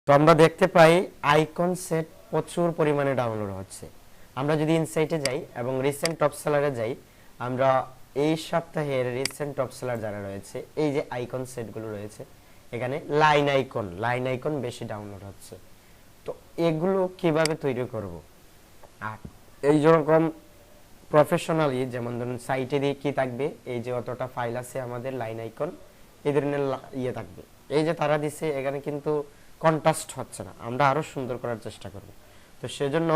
তো আমরা দেখতে পাই আইকন সেট প্রচুর পরিমাণে ডাউনলোড হচ্ছে। আমরা যদি ইনসাইটে যাই এবং রিসেন্ট টপ সেলারে যাই, আমরা এই সপ্তাহের রিসেন্ট টপ সেলার যারা রয়েছে, এই যে আইকন সেটগুলো রয়েছে, এখানে লাইন আইকন বেশি ডাউনলোড হচ্ছে। তো এগুলো কিভাবে তৈরি করব? আর এই যেরকম প্রফেশনালি, যেমন ধরুন সাইটে দিয়ে কি থাকবে, এই যে অতটা ফাইল আছে আমাদের লাইন আইকন, এই ধরনের ইয়ে থাকবে। এই যে তারা দিছে, এখানে কিন্তু কন্ট্রাস্ট হচ্ছে না, আমরা আরো সুন্দর করার চেষ্টা করব। তো সেজন্য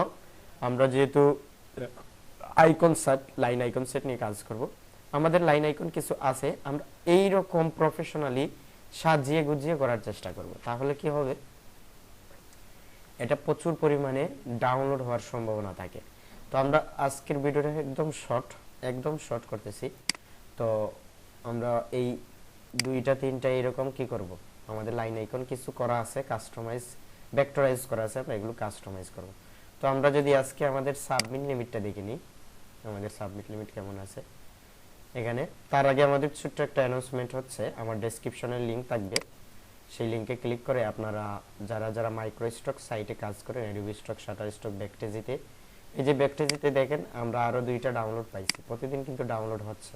আমরা যেহেতু লাইন আইকন সেট নিয়ে কাজ করব, আমাদের লাইন আইকন কিছু আছে, আমরা এই রকম প্রফেশনালি সাজিয়ে গুজিয়ে করার চেষ্টা করব। তাহলে কি হবে, এটা প্রচুর পরিমাণে ডাউনলোড হওয়ার সম্ভাবনা থাকে। তো আমরা আজকের ভিডিওটা একদম শর্ট করতেছি। তো আমরা এই দুইটা তিনটা এরকম কি করব, আমাদের লাইন আইকন কিছু করা আছে, কাস্টমাইজ ভেক্টরাইজ করা আছে, আমরা এগুলো কাস্টমাইজ করব। তো আমরা যদি আজকে আমাদের সাবমিট লিমিটটা দেখে নিই, আমাদের সাবমিট লিমিট কেমন আছে এখানে। তার আগে আমাদের ছোট্ট একটা অ্যানাউন্সমেন্ট হচ্ছে, আমার ডেসক্রিপশনের লিংক থাকবে, সেই লিংকে ক্লিক করে আপনারা যারা মাইক্রো স্টক সাইটে কাজ করেন, অ্যাডোবি স্টক, শাটার স্টক, ব্যাকটেজিতে, এই যে ব্যাকটেজিতে দেখেন আমরা আরো দুইটা ডাউনলোড পাইছি, প্রতিদিন কিন্তু ডাউনলোড হচ্ছে,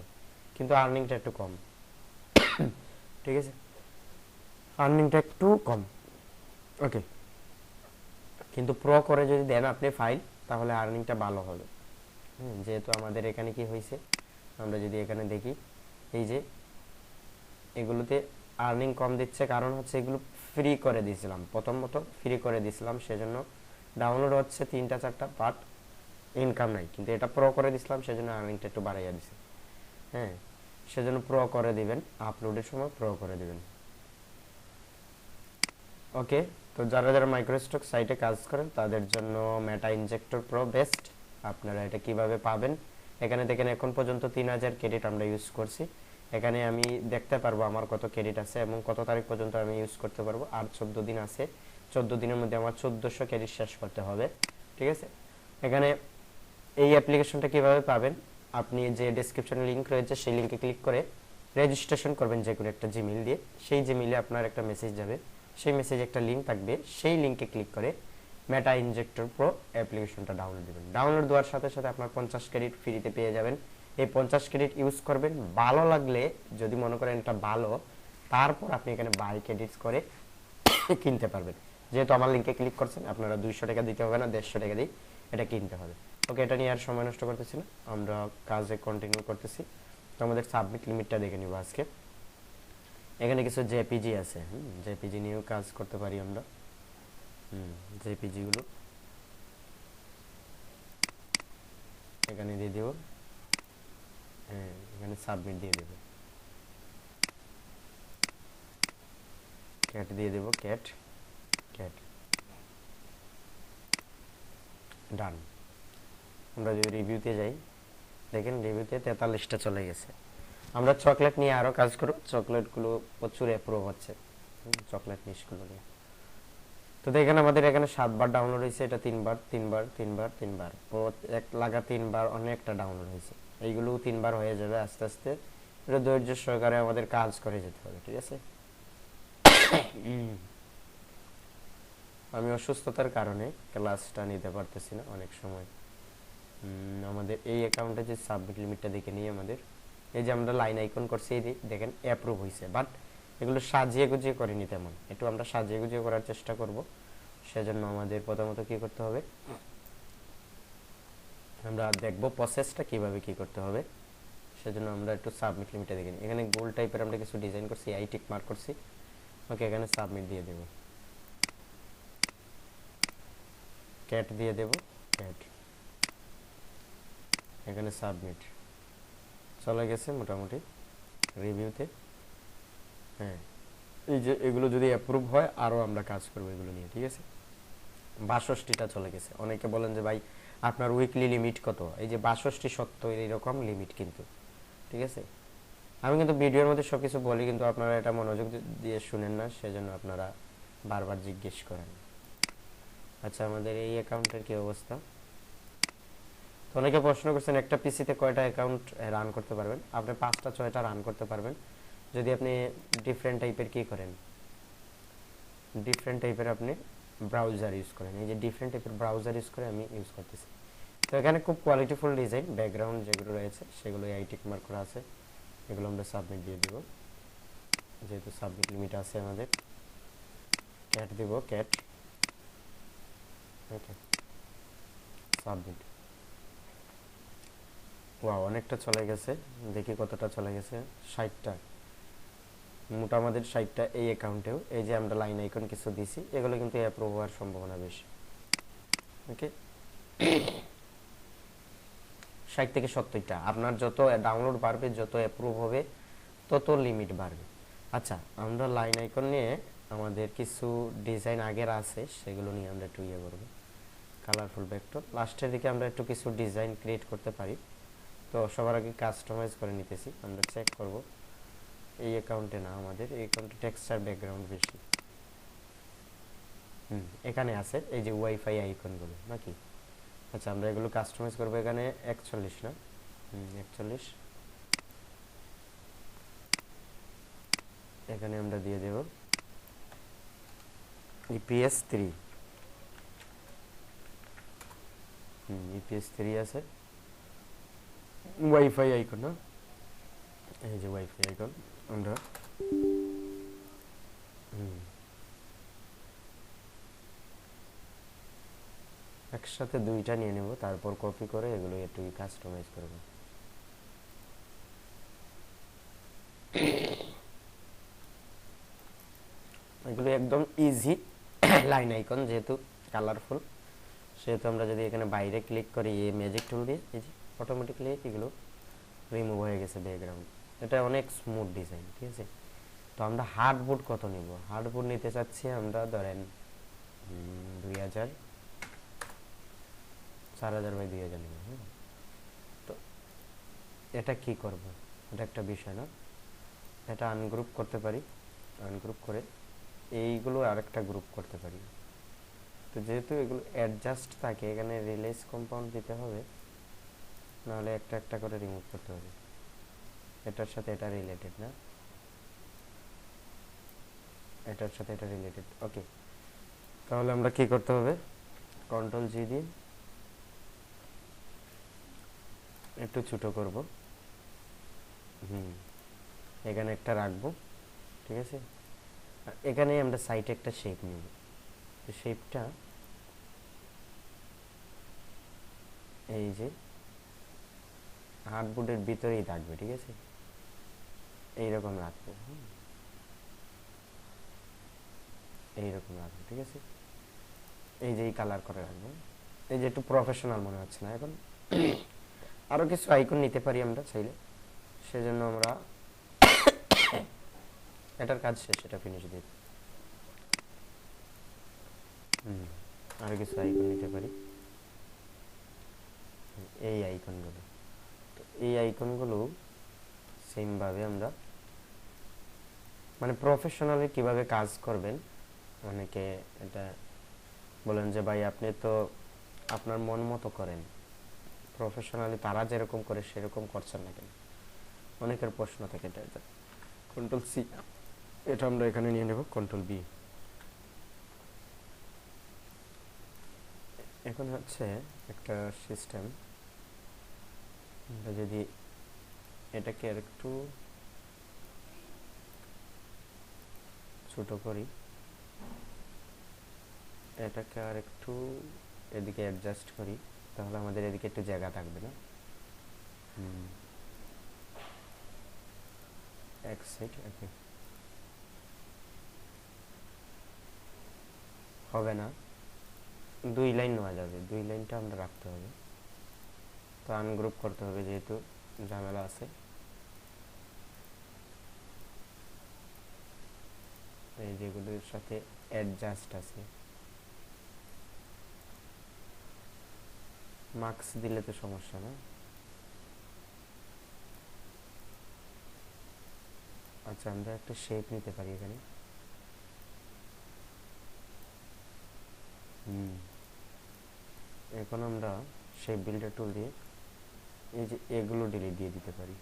কিন্তু আর্নিংটা একটু কম। ঠিক আছে, আর্নিংটা একটু কম, ওকে। কিন্তু প্রো করে যদি দেন আপনি ফাইল, তাহলে আর্নিংটা ভালো হবে। যেহেতু আমাদের এখানে কি হয়েছে, আমরা যদি এখানে দেখি, এই যে এগুলোতে আর্নিং কম দিচ্ছে, কারণ হচ্ছে এগুলো ফ্রি করে দিয়েছিলাম, প্রথমত ফ্রি করে দিয়েছিলাম, সেজন্য ডাউনলোড হচ্ছে 3-4টা, বাট ইনকাম নাই। কিন্তু এটা প্রো করে দিয়েছিলাম, সেজন্য আর্নিংটা একটু বাড়াইয়া দিছে। হ্যাঁ, সেজন্য প্রো করে দিবেন, আপলোডের সময় প্রো করে দিবেন, ওকে। তো যারা মাইক্রোস্টক সাইটে কাজ করেন তাদের জন্য মেটা ইনজেক্টর প্রো বেস্ট। আপনারা এটা কিভাবে পাবেন, এখানে দেখেন এখন পর্যন্ত 3000 ক্রেডিট আমরা ইউজ করছি। এখানে আমি দেখতে পারবো আমার কত ক্রেডিট আছে এবং কত তারিখ পর্যন্ত আমি ইউজ করতে পারবো। আর 14 দিন আছে, 14 দিনের মধ্যে আমার 1400 ক্রেডিট শেষ করতে হবে। ঠিক আছে, এখানে এই অ্যাপ্লিকেশনটা কিভাবে পাবেন, আপনি যে ডেসক্রিপশনে লিংক রয়েছে সেই লিংকে ক্লিক করে রেজিস্ট্রেশন করবেন যে কোনো একটা জিমেইল দিয়ে। সেই জিমেইলে আপনার একটা মেসেজ যাবে, সেই মেসেজে একটা লিংক থাকবে, সেই লিংকে ক্লিক করে মেটা ইনজেক্টর প্রো অ্যাপ্লিকেশনটা ডাউনলোড দিবেন। ডাউনলোড দেওয়ার সাথে সাথে আপনার 50 ক্রেডিট ফ্রিতে পেয়ে যাবেন। এই 50 ক্রেডিট ইউজ করবেন, ভালো লাগলে যদি মনে করেন এটা ভালো, তারপর আপনি এখানে বাই ক্রেডিটস করে কিনতে পারবেন। যেহেতু আমার লিংকে ক্লিক করছেন, আপনারা 200 টাকা দিতে হবে না, 150 টাকা দিয়ে এটা কিনতে হবে। ওকে, এটা নিয়ে আর সময় নষ্ট করতেছি না, আমরা কাজে কন্টিনিউ করতেছি। তো আমাদের সাবমিট লিমিটটা দেখে নিব আজকে। এখানে কিছু জেপিজি আছে, জেপিজি নিয়েও কাজ করতে পারি আমরা। জেপিজি গুলো এখানে দিয়ে দেব, হ্যাঁ এখানে সাবমিট দিয়ে দেব, ক্যাট দিয়ে দেব, ক্যাট ডান। আমরা যদি রিভিউতে যাই, দেখেন রিভিউতে 43টা চলে গেছে। আমরা চকলেট নিয়ে আরো কাজ করব, চকলেটগুলো প্রচুর অ্যাপ্রুভ হচ্ছে, চকলেট মিশগুলো নিয়ে। তো দেখেন আমাদের এখানে 7বার ডাউনলোড হয়েছে, এটা 3বার এক লাগা 3বার অনেকটা ডাউনলোড হয়েছে। এইগুলো 3বার হয়ে যাবে আস্তে আস্তে, এটা ধৈর্য সহকারে আমাদের কাজ করে যেতে হবে। ঠিক আছে, আমি অসুস্থতার কারণে ক্লাসটা নিতে পারতেছি না অনেক সময়। আমাদের এই অ্যাকাউন্টে যে সাবমিট লিমিটটা দেখে নিই, আমাদের এই যে আমরা লাইন আইকন করছি, এই দেখেন অ্যাপ্রুভ হয়েছে, বাট এগুলো সাজিয়ে গুজিয়ে করিনি তেমন, একটু আমরা সাজিয়ে গুজিয়ে করার চেষ্টা করব। সেজন্য আমাদের প্রথমত কি করতে হবে, আমরা দেখব প্রসেসটা কিভাবে কি করতে হবে। সেজন্য আমরা একটু সাবমিট লিমিটটা দেখে নিই। এখানে গোল টাইপের আমরা কিছু ডিজাইন করছি, আই টিক মার্ক করছি, ওকে। এখানে সাবমিট দিয়ে দেব, ক্যাট দিয়ে দেব, ক্যাট, এখানে সাবমিট চলে গেছে মোটামুটি রিভিউতে। হ্যাঁ, এই যে এগুলো যদি অ্যাপ্রুভ হয় আরও আমরা কাজ করবো এগুলো নিয়ে। ঠিক আছে, 62টা চলে গেছে। অনেকে বলেন যে ভাই আপনার উইকলি লিমিট কত, এই যে 62 70 এরকম লিমিট কিন্তু। ঠিক আছে, আমি কিন্তু ভিডিওর মধ্যে সব কিছু বলি, কিন্তু আপনারা এটা মনোযোগ দিয়ে শুনেন না, সেজন্য আপনারা বারবার জিজ্ঞেস করেন। আচ্ছা, আমাদের এই অ্যাকাউন্টের কি অবস্থা? তো অনেকে প্রশ্ন করছেন একটা পিসিতে কয়টা অ্যাকাউন্ট রান করতে পারবেন? আপনি 5টা 6টা রান করতে পারবেন যদি আপনি ডিফারেন্ট টাইপের কি করেন, ডিফারেন্ট টাইপের আপনি ব্রাউজার ইউজ করেন, এই যে ডিফারেন্ট টাইপের ব্রাউজার ইউজ করে আমি ইউজ করতেছি। তো এখানে খুব কোয়ালিটিফুল ডিজাইন ব্যাকগ্রাউন্ড যেগুলো রয়েছে সেগুলো এই টিক মার্ক করা আছে, এগুলো আমরা সাবমিট দিয়ে দিব, যেহেতু সাবমিট লিমিট আছে আমাদের। ক্যাট দিব, ক্যাট, ওকে, সাবমিট। ওয়াও, অনেকটা চলে গেছে, দেখি কতটা চলে গেছে, 60টা মোটা, আমাদের 60টা এই অ্যাকাউন্টেও। এই যে আমরা লাইন আইকন কিছু দিছি, এগুলো কিন্তু অ্যাপ্রুভ হওয়ার সম্ভাবনা বেশি। ওকে, 60 থেকে 70টা, আপনার যত ডাউনলোড বাড়বে, যত অ্যাপ্রুভ হবে, তত লিমিট বাড়বে। আচ্ছা, আমরা লাইন আইকন নিয়ে আমাদের কিছু ডিজাইন আগের আছে, সেগুলো নিয়ে আমরা একটু ইয়ে করবো। কালারফুল ভেক্টর, লাস্টের দিকে আমরা একটু কিছু ডিজাইন ক্রিয়েট করতে পারি। তো সবার আগে কাস্টমাইজ করে নিতেছি, আমরা চেক করব। এই অ্যাকাউন্টে না, আমাদের এই অ্যাকাউন্টে টেক্সচার ব্যাকগ্রাউন্ড বেশি। এখানে আছে এই যে ওয়াইফাই আইকনগুলো নাকি। আচ্ছা, আমরা এগুলো কাস্টমাইজ করবো। এখানে 41 না, 41, এখানে আমরা দিয়ে দেব ইপিএস 3। ইপিএস 3 আছে, ওয়াইফাই আইকন না, এই যে ওয়াইফাই আইকন আমরা একসাথে দুইটা নিয়ে নেব, তারপর কপি করে এগুলো একটু কাস্টমাইজ করব। এগুলো একদম ইজি লাইন আইকন, যেহেতু কালারফুল, সেহেতু আমরা যদি এখানে বাইরে ক্লিক করি এই ম্যাজিক টুল দিয়ে, এই যে অটোমেটিক্যালি এগুলো রিমুভ হয়ে গেছে ব্যাকগ্রাউন্ড। এটা অনেক স্মুথ ডিজাইন, ঠিক আছে। তো আমরা হার্ডবোর্ড কত নিব? হার্ডবোর্ড নিতে চাচ্ছি আমরা, ধরেন 2000, 4000 বাই 2000 নিব। তো এটা কি করব, এটা একটা বিষয় না, এটা আনগ্রুপ করতে পারি, আনগ্রুপ করে এইগুলো আরেকটা গ্রুপ করতে পারি। তো যেহেতু এগুলো অ্যাডজাস্ট থাকে, এখানে রিলেজ কম্পাউন্ড দিতে হবে, নাহলে একটা একটা করে রিমুভ করতে হবে। এটার সাথে এটা রিলেটেড না, এটার সাথে এটা রিলেটেড। ওকে, তাহলে আমরা কি করতে হবে, কন্ট্রোল জি দিয়ে একটু ছোট করব। এখানে একটা রাখবো, ঠিক আছে। এখানে আমরা সাইডে একটা শেপ নিব, তো শেপটা এই যে হার্ডবোর্ডের ভিতরেই থাকবে, ঠিক আছে। এইরকম রাখবো, এইরকম রাখবো, ঠিক আছে। এই যে কালার করে রাখবো, এই যে একটু প্রফেশনাল মনে হচ্ছে না এখন। আরো কিছু আইকন নিতে পারি আমরা চাইলে, সেজন্য আমরা এটার কাজ শেষ, এটা ফিনিশ দিই। আরো কিছু আইকন নিতে পারি, এই আইকনগুলো। তো এই আইকনগুলো সেম ভাবে আমরা, মানে প্রফেশনালি কিভাবে কাজ করবেন, অনেকে এটা বলেন যে ভাই আপনি তো আপনার মন মতো করেন, প্রফেশনালি তারা যেরকম করে সেরকম করছেন না কেন, অনেকের প্রশ্ন থাকে। এটা কন্ট্রোল সি, এটা আমরা এখানে নিয়ে নেব, কন্ট্রোল বি। এখন হচ্ছে একটা সিস্টেম, আমরা যদি এটাকে আরেকটু ছোট করি, এটাকে আরেকটু এদিকে অ্যাডজাস্ট করি, তাহলে আমাদের এদিকে একটু জায়গা থাকবে না। এক সাইড, ওকে, হবে না, 2 লাইন নেওয়া যাবে, 2 লাইনটা আমরা রাখতে হবে। তো আনগ্রুপ করতে হবে, যেহেতু ঝামেলা আছে। এই যেগুলোর সাথে অ্যাডজাস্ট আছে, মার্কস দিলে তো সমস্যা না। আচ্ছা, আমরা একটা শেপ নিতে পারি এখানে। এখন আমরা শেপ বিল্ডার টুল দিয়ে এই যে এগুলো ডিলিট দিয়ে দিতে পারি।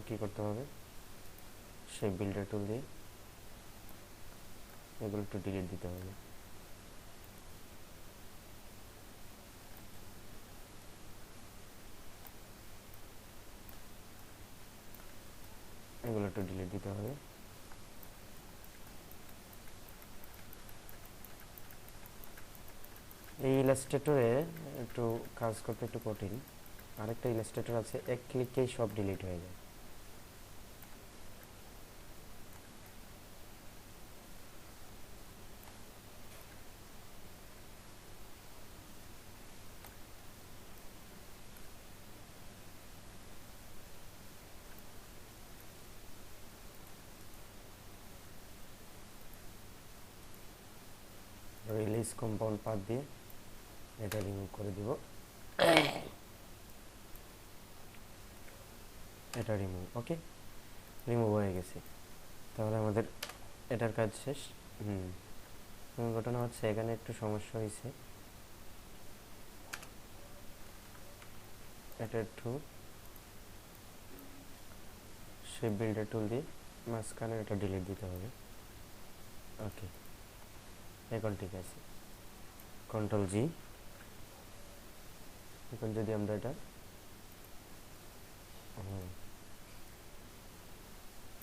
আবার কি করতে হবে, সেই বিল্ডার টুল দিয়ে এগুলো একটু ডিলিট দিতে হবে। এগুলো একটু ডিলিট দিতে হবে। এই ইলাস্ট্রেটরে একটু কাজ করতে একটু কঠিন। আরেকটা ইলাস্ট্রেটর আছে, এক ক্লিকেই সব ডিলিট হয়ে যায়। রিলিজ কম্পাউন্ড পাথ দিয়ে এটা রিমুভ করে দিব। এটা রিমুভ, ওকে, রিমুভ হয়ে গেছে। তাহলে আমাদের এটার কাজ শেষ। ঘটনা হচ্ছে এখানে একটু সমস্যা হয়েছে, এটা একটু সেই বিল্ডার টুল দিয়ে মাঝখানে এটা ডিলিট দিতে হবে। ওকে, এখন ঠিক আছে, কন্ট্রোল জি। এখন যদি আমরা এটা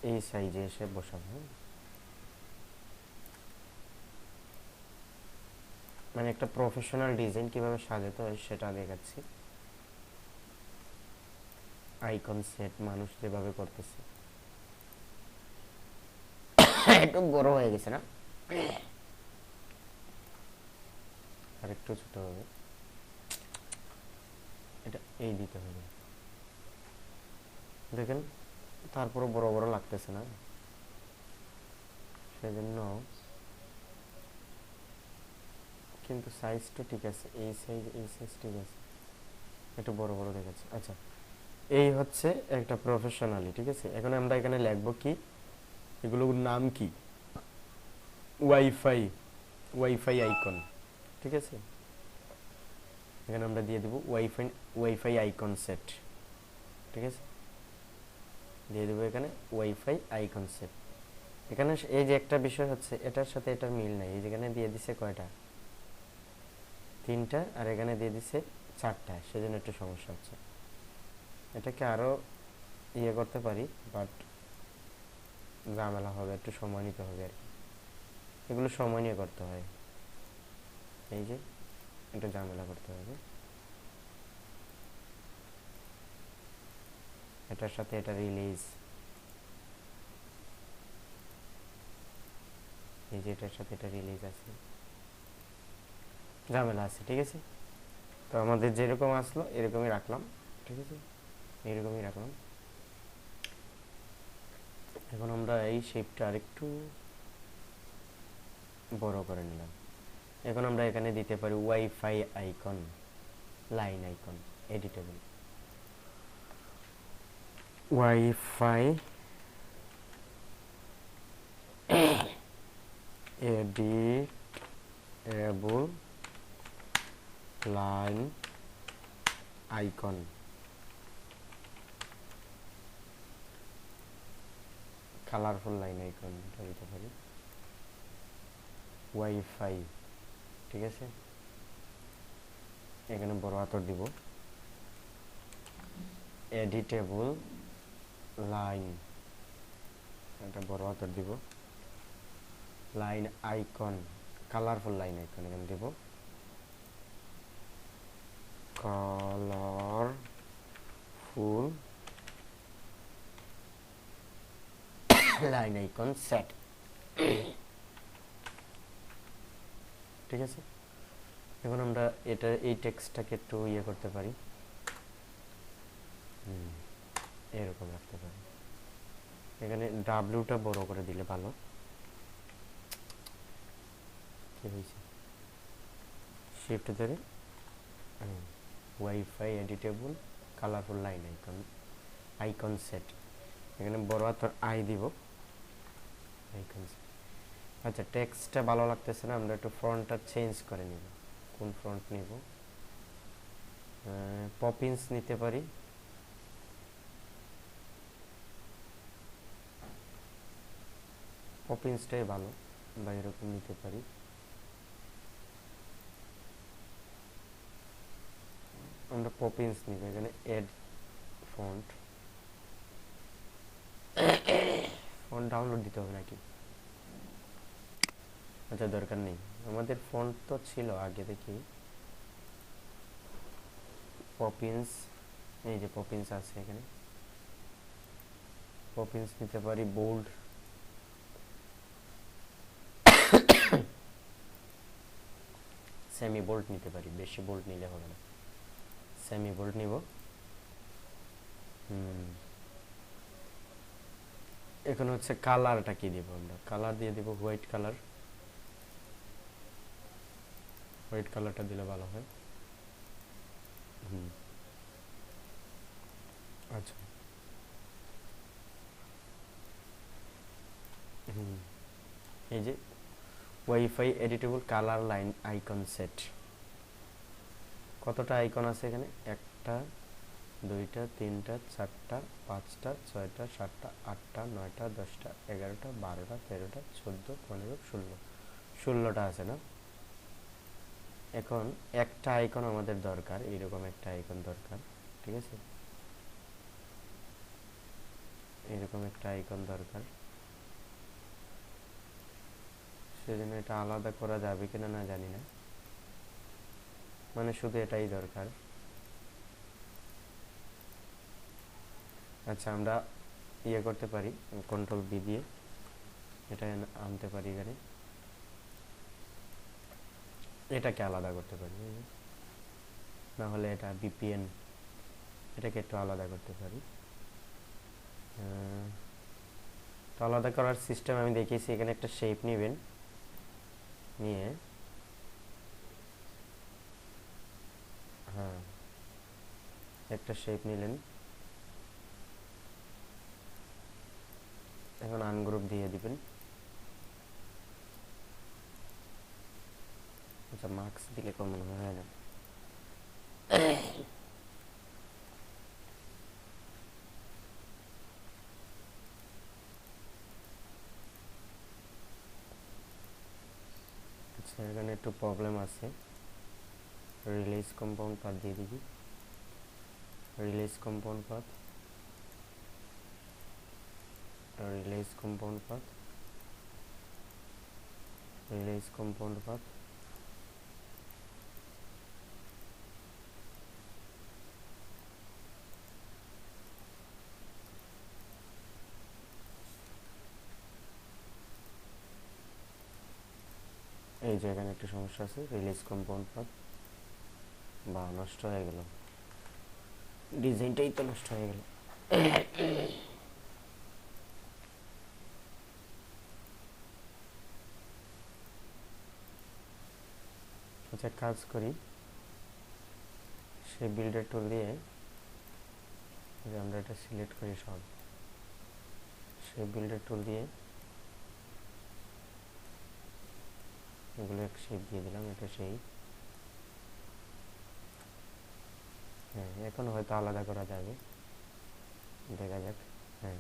এই সাইজে এসে বসাবো, মানে একটা প্রফেশনাল ডিজাইন কিভাবে সাজাতে হয় সেটা দেখাচ্ছি। আইকন সেট মানুষ যেভাবে করতেছে, একটু বড় হয়ে গেছে না, আর একটু ছোট হবে, এটা এই দিতে হবে। দেখেন তারপরে বড় বড় লাগতেছে না, সেজন্য কিন্তু সাইজটা ঠিক আছে, এই সাইজ ঠিক আছে, একটু বড় বড় দেখাচ্ছে। আচ্ছা, এই হচ্ছে একটা প্রফেশনালি, ঠিক আছে। এখন আমরা এখানে লিখবো কি, এগুলোর নাম কি, ওয়াইফাই আইকন, ঠিক আছে। এখানে আমরা দিয়ে দেব ওয়াইফাই আইকন সেট, ঠিক আছে, দিয়ে দেবো এখানে ওয়াইফাই আইকন সেট। এখানে এই যে একটা বিষয় হচ্ছে, এটার সাথে এটার মিল নাই, এই যেখানে দিয়ে দিছে কয়টা, 3টা, আর এখানে দিয়ে দিছে 4টা, সেজন্য একটু সমস্যা হচ্ছে। এটাকে আরো ইয়ে করতে পারি, বাট ঝামেলা হবে, একটু সময় নিতে হবে আর কি, এগুলো সময় নিয়ে করতে হয়, এই যে একটু ঝামেলা করতে হবে। এটার সাথে এটা রিলিজ, এই যে এটার সাথে এটা রিলিজ আছে, ঝামেলা আছে, ঠিক আছে। তো আমাদের যেরকম আসলো এরকমই রাখলাম, ঠিক আছে, এরকমই রাখলাম। এখন আমরা এই শেপটা আরেকটু বড় করে নিলাম। এখন আমরা এখানে দিতে পারি wifi icon, line icon, editable, wifi editable line icon, colourful line icon দিতে পারি, ওয়াইফাই, ঠিক আছে। এখানে বড় হাতর দিব, এডিটেবল লাইন, এটা বড় হাতর দিব, line icon, colourful line icon এখানে দিব, কালারফুল লাইন আইকন সেট, ঠিক আছে। এখন আমরা এটা এই টেক্সটটাকে একটু ইয়ে করতে পারি, এরকম রাখতে পারি। এখানে ডাব্লিউটা বড় করে দিলে ভালো, কি হয়েছে, শিফট ধরে wifi editable colourful line icon set, এখানে বড় হাতের আই দিব, আইকন সেট। আচ্ছা, টেক্সটটা ভালো লাগতেছে না, আমরা একটু ফন্টটা চেঞ্জ করে নিব। কোন ফন্ট নিব, পপিন্স নিতে পারি, পপিন্সটাই ভালো, বা এরকম নিতে পারি। আমরা পপিন্স নিব, এখানে এড ফন্ট ডাউনলোড দিতে হবে নাকি? আচ্ছা, দরকার নেই, আমাদের ফন্ট তো ছিল আগে। দেখি পপিন্স, এই যে পপিন্স আছে এখানে, পপিন্স নিতে পারি। বোল্ড, সেমি বোল্ড নিতে পারি, বেশি বোল্ড নিলে হবে না, সেমি বোল্ড নিব। এখন হচ্ছে কালারটা কি দিব, আমরা কালার দিয়ে দিব হোয়াইট কালার। হোয়াইট কালারটা দিলে ভালো হয়। আচ্ছা, এই যে wifi editable colour line icon set, কতটা আইকন আছে এখানে? 1টা 2টা 3টা 4টা 5টা 6টা 7টা 8টা 9টা 10টা 11টা 12টা 13টা 14 15 16টা আছে না? এখন একটা আইকন আমাদের দরকার, এইরকম একটা আইকন দরকার, ঠিক আছে? এইরকম একটা আইকন দরকার, সেজন্য এটা আলাদা করা যাবে কিনা না জানি না, মানে শুধু এটাই দরকার। আচ্ছা, আমরা ইয়ে করতে পারি, কন্ট্রোল বি দিয়ে এটা আনতে পারি এখানে, এটাকে আলাদা করতে পারি, না হলে এটা বিপিএন, এটাকে একটু আলাদা করতে পারি। তো আলাদা করার সিস্টেম আমি দেখিয়েছি, এখানে একটা শেপ নেবেন, নিয়ে হ্যাঁ একটা শেপ নিলেন, এখন আনগ্রুপ দিয়ে দিবেন। আচ্ছা, মার্কস দিলে কমন হয় না। আচ্ছা, এখানে একটু প্রবলেম আছে, রিলিজ কম্পাউন্ড পাথ দিয়ে দিবি, release compound path, release compound path, release compound path, এই যে এখানে একটা সমস্যা আছে, রিলিজ কম্পাউন্ড পাথ, বা নষ্ট হয়ে গেল, ডিজাইনটাই তো নষ্ট হয়ে গেল। আচ্ছা, কাজ করি, সে বিল্ডার টুল দিয়ে যে আমরা এটা সিলেক্ট করি সব, সে বিল্ডার টুল দিয়ে এগুলো এক শেপ দিয়ে দিলাম, এটা সেই। হ্যাঁ, এখন হয়তো আলাদা করা যাবে, দেখা যাক। হ্যাঁ,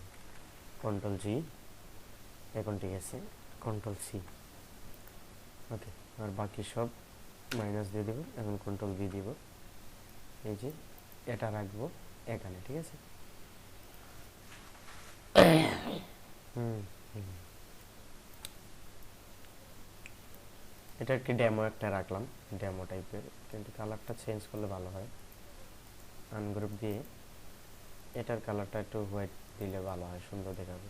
কন্ট্রোল জি, এখন ঠিক আছে, কন্ট্রোল সি, ওকে। আর বাকি সব মাইনাস দিয়ে দেবো, এখন কন্ট্রোল ভি দিব, এই যে এটা রাখবো এখানে, ঠিক আছে। এটা একটি ডেমো একটা রাখলাম, ডেমো টাইপের, কিন্তু কালারটা চেঞ্জ করলে ভালো হয়। আনগ্রুপ দিয়ে এটার কালারটা একটু হোয়াইট দিলে ভালো হয়, সুন্দর দেখাবে।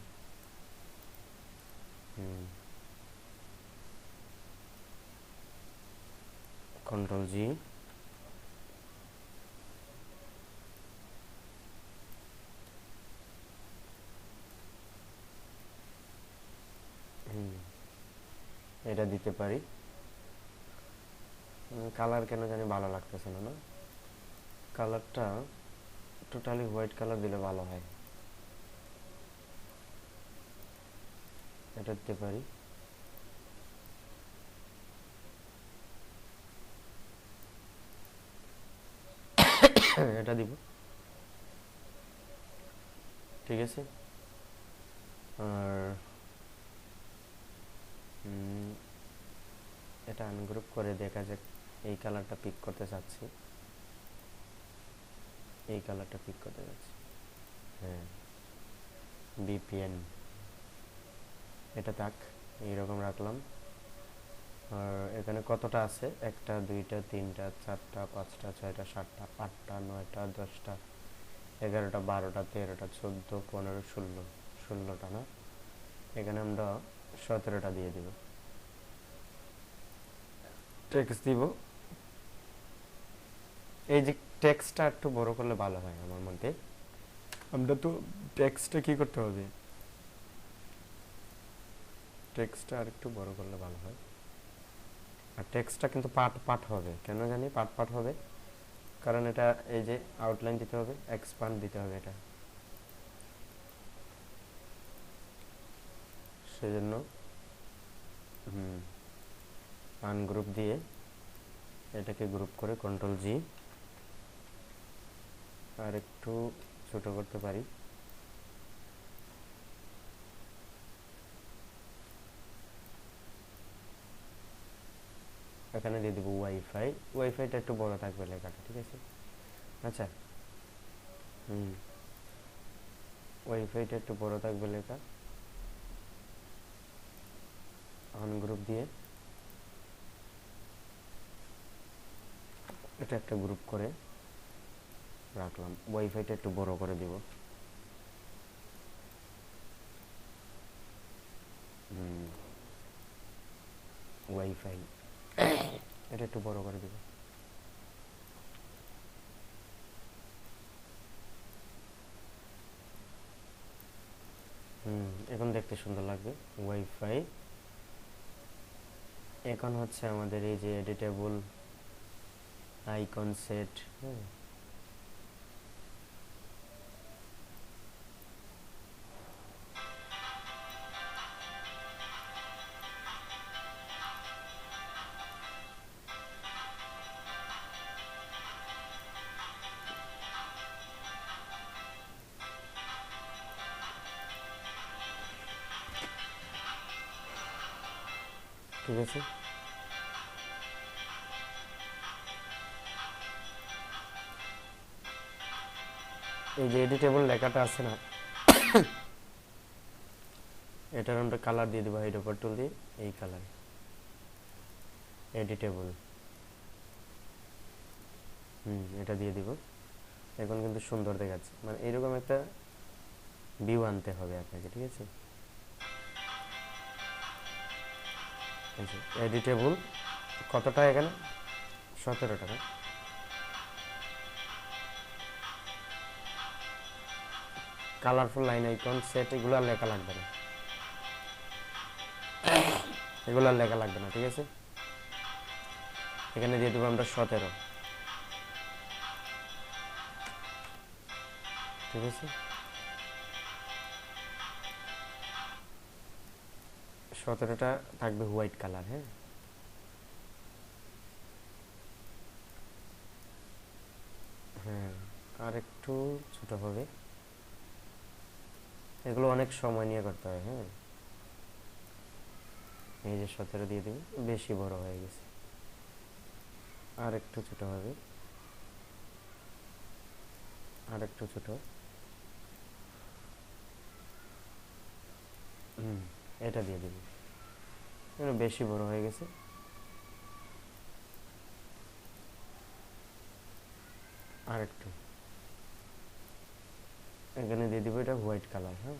কন্ট্রোল জি, এটা দিতে পারি। কালার কেন জানি ভালো লাগতেছে না, না কালারটা টোটালি হোয়াইট কালার দিলে ভালো হয়, এটা দিতে পারি। এটা দিব, ঠিক আছে। আর আনগ্রুপ করে দেখা যাক। এই কালারটা পিক করতে চাচ্ছি, এই কালারটা পিক করতে যাচ্ছি। হ্যাঁ, বিপিএন এটা থাক, এইরকম রাখলাম। আর এখানে কতটা আছে? 1 টা 2 টা 3 টা 4 টা 5 টা 6 টা 7 টা 8 টা 9 টা 10 টা 11 টা 12 টা 13 টা 14 15 16 16টা না, এখানে আমরা 17টা দিয়ে দিব। টেক্সট দিব। এই যে টেক্সটটা একটু বড় করলে ভালো হয় আমার মধ্যে। আমরা তো টেক্সটটা কি করতে হবে, টেক্সটটা আর একটু বড় করলে ভালো হয়। আর টেক্সটটা কিন্তু পার্ট পার্ট হবে, কেন জানি পার্ট পার্ট হবে, কারণ এটা এই যে আউটলাইন দিতে হবে, এক্সপান্ড দিতে হবে, এটা সেজন্য আনগ্রুপ দিয়ে এটাকে গ্রুপ করে কন্ট্রোল জি, আর একটু ছোট করতে পারি। এখানে দিয়ে দেবো ওয়াইফাই, ওয়াইফাইটা একটু বড় থাকবে লেখাটা, ঠিক আছে। আচ্ছা, ওয়াইফাইটা একটু বড় থাকবে লেখা। আনগ্রুপ দিয়ে এটা একটা গ্রুপ করে রাখলাম, ওয়াইফাইটা একটু বড় করে দিব। ওয়াইফাই এটা একটু বড় করে দিব। এখন দেখতে সুন্দর লাগবে ওয়াইফাই। এখন হচ্ছে আমাদের এই যে এডিটেবল আইকন সেট, ঠিক আছে। এই যে এডিটেবল লেখাটা আছে না, এটার আমরা কালার দিয়ে দেবো, হাইড ওভার টুল দিয়ে এই কালার এডিটেবল, এটা দিয়ে দিব। এখন কিন্তু সুন্দর দেখাচ্ছে, মানে এরকম একটা ভিউ আনতে হবে আপনাকে, ঠিক আছে। এডিটেবল কতটা এখানে 17 টাকা। কালারফুল লাইন আইকন সেট এগুলো আর লেখা লাগবে না, এগুলো আর লেখা লাগবে না, ঠিক আছে। এখানে দিয়ে দেবো আমরা 17, ঠিক আছে। 17টা থাকবে হোয়াইট কালার। হ্যাঁ, হ্যাঁ, আর একটু ছোট হবে, এগুলো অনেক সময় নিয়ে করতে হয়। হ্যাঁ, এই যে 17 দিয়ে দিব, বেশি বড় হয়ে গেছে, আর একটু ছোট হবে, আর একটু ছোট। এটা দিয়ে দিব, বেশি বড় হয়ে গেছে। আর একটু এখানে দিয়ে দিব, এটা হোয়াইট কালার। হ্যাঁ,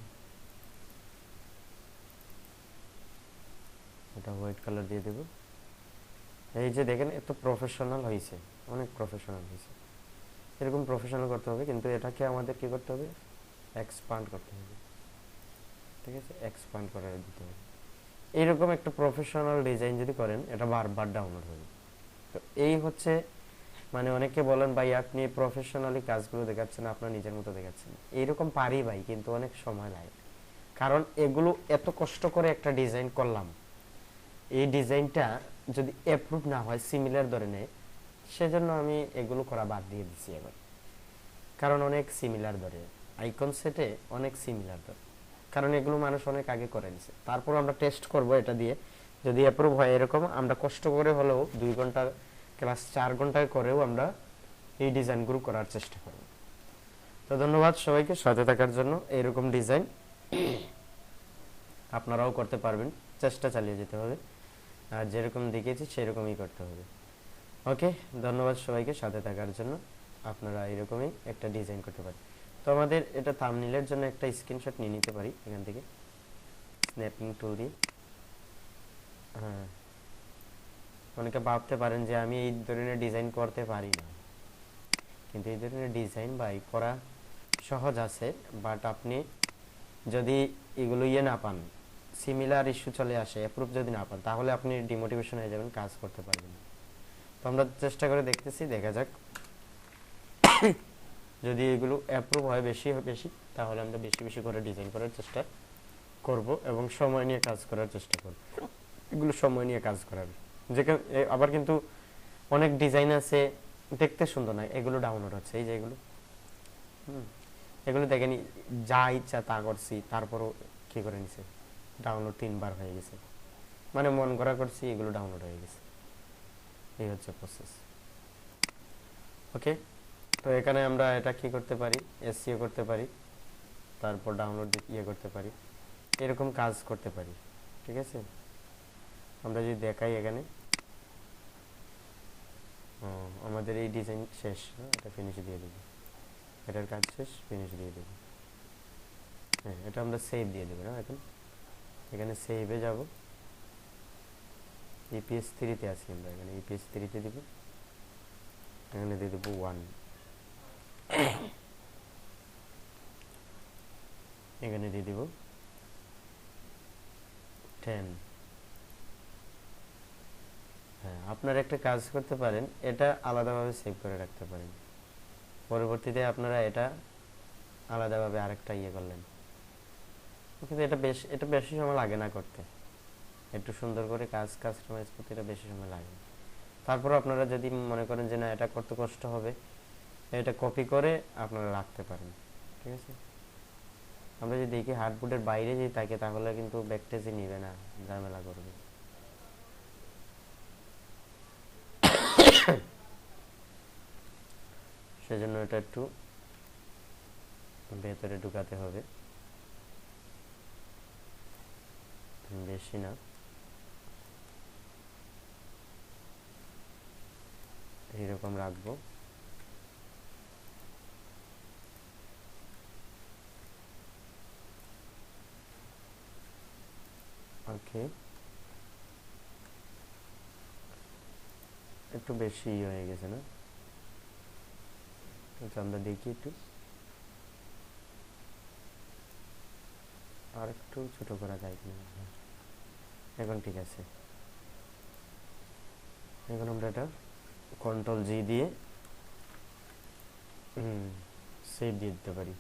এটা হোয়াইট কালার দিয়ে দেব। এই যে দেখেন এত প্রফেশনাল হয়েছে, অনেক প্রফেশনাল হয়েছে। এরকম প্রফেশনাল করতে হবে, কিন্তু এটাকে আমাদের কি করতে হবে, এক্সপান্ড করতে হবে, ঠিক আছে। এক্সপান্ড করে দিতে হবে। এইরকম একটা প্রফেশনাল ডিজাইন যদি করেন, এটা বারবার ডাউনলোড হবে। তো এই হচ্ছে, মানে অনেকে বলেন ভাই আপনি প্রফেশনালি কাজগুলো দেখাচ্ছেন, আপনার নিজের মতো দেখাচ্ছেন। এইরকম পারি ভাই, কিন্তু অনেক সময় লাগে, কারণ এগুলো এত কষ্ট করে একটা ডিজাইন করলাম, এই ডিজাইনটা যদি অ্যাপ্রুভ না হয়, সিমিলার ধরে নেয়, সেজন্য আমি এগুলো করা বাদ দিয়ে দিচ্ছি এবার। কারণ অনেক সিমিলার ধরে, আইকন সেটে অনেক সিমিলার ধরে, কারণ এগুলো মানুষ অনেক আগে করে নিছে। তারপর আমরা টেস্ট করব এটা দিয়ে যদি অ্যাপ্রুভ হয় এরকম আমরা কষ্ট করে হলেও 2 ঘন্টা ক্লাস 4 ঘন্টায় করেও আমরা এই ডিজাইনগুলো করার চেষ্টা করব। তো ধন্যবাদ সবাইকে সাথে থাকার জন্য। এরকম ডিজাইন আপনারাও করতে পারবেন, চেষ্টা চালিয়ে যেতে হবে, আর যেরকম দেখিয়েছি সেরকমই করতে হবে। ওকে, ধন্যবাদ সবাইকে সাথে থাকার জন্য। আপনারা এরকমই একটা ডিজাইন করতে পারেন। তো আমাদের এটা থাম্বনেইলের জন্য একটা স্ক্রিনশট নিয়ে নিতে পারি এখান থেকে স্ন্যাপিং টুল দিয়ে। হ্যাঁ, অনেকে ভাবতে পারেন যে আমি এই ধরনের ডিজাইন করতে পারি না, কিন্তু এই ধরনের ডিজাইন বা করা সহজ আছে, বাট আপনি যদি এগুলো না পান, সিমিলার ইস্যু চলে আসে, অ্যাপ্রুভ যদি না পান, তাহলে আপনি ডিমোটিভেশন হয়ে যাবেন, কাজ করতে পারবেন না। তো আমরা চেষ্টা করে দেখতেছি, দেখা যাক। যদি এগুলো অ্যাপ্রুভ হয় বেশি তাহলে আমরা বেশি বেশি করে ডিজাইন করার চেষ্টা করব এবং সময় নিয়ে কাজ করার চেষ্টা করব। এগুলো সময় নিয়ে কাজ করার যেখানে আবার কিন্তু অনেক ডিজাইন আছে দেখতে সুন্দর নয়, এগুলো ডাউনলোড হচ্ছে, এই যে এগুলো দেখেন যা ইচ্ছা তা করছি, তারপরও কি করে নিছে, ডাউনলোড 3 বার হয়ে গেছে, মানে মন করা করছি, এগুলো ডাউনলোড হয়ে গেছে। এই হচ্ছে প্রসেস। ওকে, তো এখানে আমরা এটা কি করতে পারি, এসইও করতে পারি, তারপর ডাউনলোড করতে পারি, এরকম কাজ করতে পারি। ঠিক আছে, আমরা যদি দেখাই এখানে আমাদের এই ডিজাইন শেষ, এটা ফিনিশ দিয়ে দেব, এটার কাজ শেষ, ফিনিশ দিয়ে দেব। হ্যাঁ, এটা আমরা সেভ দিয়ে দেব না, এখন এখানে সেভে যাব, ইপিএস 3 তে আছি আমরা, এখানে ইপিএস 3 তে দিব, এখানে দিয়ে দেব 1, এখানে দিয়ে দিব 10। হ্যাঁ, আপনারা একটা কাজ করতে পারেন, এটা আলাদাভাবে সেভ করে রাখতে পারেন, পরবর্তীতে আপনারা এটা আলাদাভাবে আরেকটা করলেন, কিন্তু এটা বেশি সময় লাগে না করতে, একটু সুন্দর করে কাস্টমাইজ করতে এটা বেশি সময় লাগে। তারপর আপনারা যদি মনে করেন যে না এটা করতে কষ্ট হবে, এটা কপি করে আপনারা রাখতে পারেন। ঠিক আছে, আমরা যদি দেখি হার্ডবোর্ডের বাইরে যদি থাকে তাহলে কিন্তু ব্যাকটেজই নিবে না, ঝামেলা করবে। সেজন্য এটা একটু ভেতরে ঢুকাতে হবে, বেশি না, এইরকম রাখবো। ওকে, একটু বেশি হয়ে গেছে না, আমরা দেখি একটু আর একটু ছোট করা যায় কিনা। এখন ঠিক আছে, এখন আমরা এটা কন্ট্রোল জি দিয়ে সেভ দিয়ে দিতে পারি।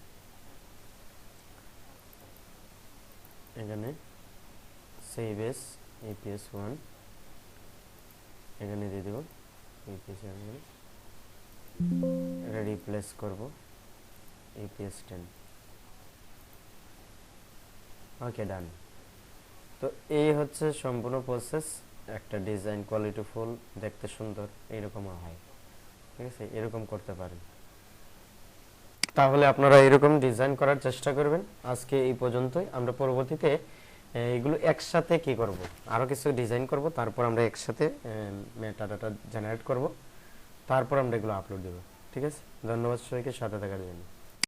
এখানে সেভ এস এপিএস 1, এখানে দিয়ে দেব এপিএস 1, এটা রিপ্লেস করব এপিএস 10। ওকে, ডান। তো এই হচ্ছে সম্পূর্ণ প্রসেস, একটা ডিজাইন কোয়ালিটিফুল, দেখতে সুন্দর, এইরকম হয়। ঠিক আছে, এরকম করতে পারেন, তাহলে আপনারা এরকম ডিজাইন করার চেষ্টা করবেন। আজকে এই পর্যন্তই, আমরা পরবর্তীতে এগুলো একসাথে কি করব, আরো কিছু ডিজাইন করব, তারপর আমরা একসাথে মেটা ডাটা জেনারেট করব, তারপর আমরা এগুলো আপলোড দেব। ঠিক আছে, ধন্যবাদ সবাইকে সাথে থাকার জন্য।